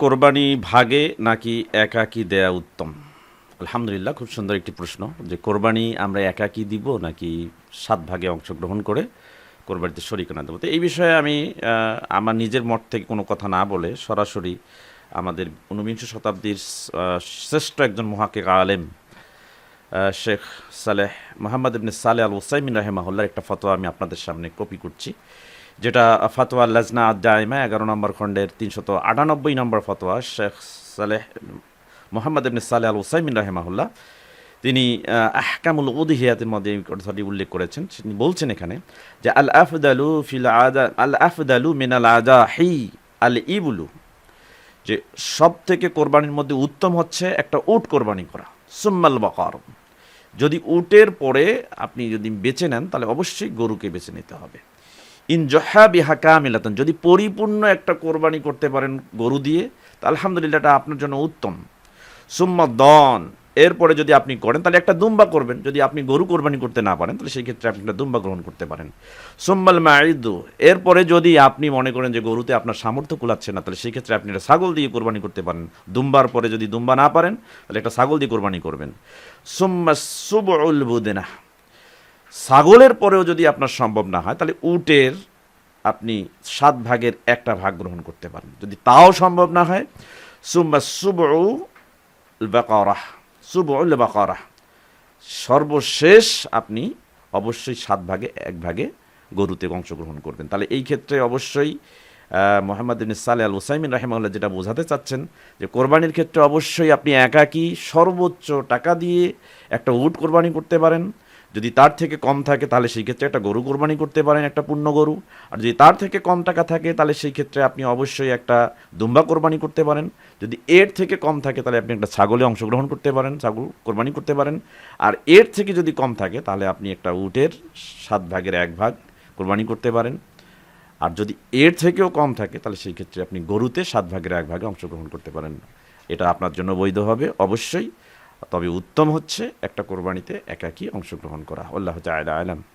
কোরবানি ভাগে নাকি একাকী দেয়া উত্তম? আলহামদুলিল্লাহ, খুব সুন্দর একটি প্রশ্ন যে কোরবানি আমরা একাকী দিব নাকি ৭ ভাগে অংশগ্রহণ করে কোরবানিতে শরিক না দেবো। তো এই বিষয়ে আমি আমার নিজের মত থেকে কোনো কথা না বলে সরাসরি আমাদের ঊনবিংশ শতাব্দীর শ্রেষ্ঠ একজন মুহাক্কিক আলেম শেখ সালেহ মোহাম্মদ ইবনে সালেহ আল উসাইমিন রাহিমাহুল্লাহর একটা ফতোয়া আমি আপনাদের সামনে কপি করছি, যেটা ফাতোয়া লাজনা আদ-দাইমা ১১ নম্বর খণ্ডের ৩৯৮ নম্বর ফতোয়া। শেখ সালেহ মোহাম্মদ ইবনে সালেহ আল উসাইমিন রাহিমাহুল্লাহ তিনি আহকামুল উদহিয়াতের মধ্যে এই কথাটি উল্লেখ করেছেন। তিনি বলছেন এখানে যে আল আফদালু মিনাল আদাহি আল ইবলু, যে সব থেকে কোরবানির মধ্যে উত্তম হচ্ছে একটা উট কোরবানি করা, সুম্মাল বাকার। যদি উটের পরে আপনি যদি বেছে নেন তাহলে অবশ্যই গরুকে বেছে নিতে হবে। ইন জহা বিহা কামিলাতান, যদি পরিপূর্ণ একটা কোরবানি করতে পারেন গরু দিয়ে তা আলহামদুলিল্লাহ এটা আপনার জন্য উত্তম। সুম্মা দন, এরপরে যদি আপনি করেন তাহলে একটা দুম্বা করবেন। যদি আপনি গরু কোরবানি করতে না পারেন তাহলে সেই ক্ষেত্রে আপনি একটা দুম্বা গ্রহণ করতে পারেন। সুম্মাল মাইদু, এরপরে যদি আপনি মনে করেন যে গরুতে আপনার সামর্থ্য কুলাচ্ছে না তাহলে সেই ক্ষেত্রে আপনি একটা ছাগল দিয়ে কোরবানি করতে পারেন। দুম্বার পরে যদি দুম্বা না পারেন তাহলে একটা ছাগল দিয়ে কোরবানি করবেন। সুম্মা সুবউল বুদনাহ, ছাগলের পরেও যদি আপনার সম্ভব না হয় তাহলে উটের আপনি ৭ ভাগের একটা ভাগ গ্রহণ করতে পারেন। যদি তাও সম্ভব না হয় সুম্মা সুবউল বাকারাহ, সুবউল বাকারাহ, সর্বশেষ আপনি অবশ্যই ৭ ভাগে ১ ভাগে গরুতে অংশগ্রহণ করবেন। তাহলে এই ক্ষেত্রে অবশ্যই মোহাম্মদ ইবনে সালেহ আল উসাইমিন রাহিমাহুল্লাহ যেটা বোঝাতে চাচ্ছেন যে কোরবানির ক্ষেত্রে অবশ্যই আপনি একাকী সর্বোচ্চ টাকা দিয়ে একটা উট কোরবানি করতে পারেন। যদি তার থেকে কম থাকে তাহলে সেই ক্ষেত্রে একটা গরু কোরবানি করতে পারেন, একটা পূর্ণ গরু। আর যদি তার থেকে কম টাকা থাকে তাহলে সেই ক্ষেত্রে আপনি অবশ্যই একটা দুম্বা কোরবানি করতে পারেন। যদি এর থেকে কম থাকে তাহলে আপনি একটা ছাগলে অংশগ্রহণ করতে পারেন, ছাগল কোরবানি করতে পারেন। আর এর থেকে যদি কম থাকে তাহলে আপনি একটা উটের ৭ ভাগের ১ ভাগ কোরবানি করতে পারেন। আর যদি এর থেকেও কম থাকে তাহলে সেই ক্ষেত্রে আপনি গরুতে ৭ ভাগের ১ ভাগে অংশগ্রহণ করতে পারেন। এটা আপনার জন্য বৈধ হবে অবশ্যই। তবে উত্তম হচ্ছে একটা কোরবানিতে একাকী অংশগ্রহণ করা। আল্লাহু তাআলা আ'লাম।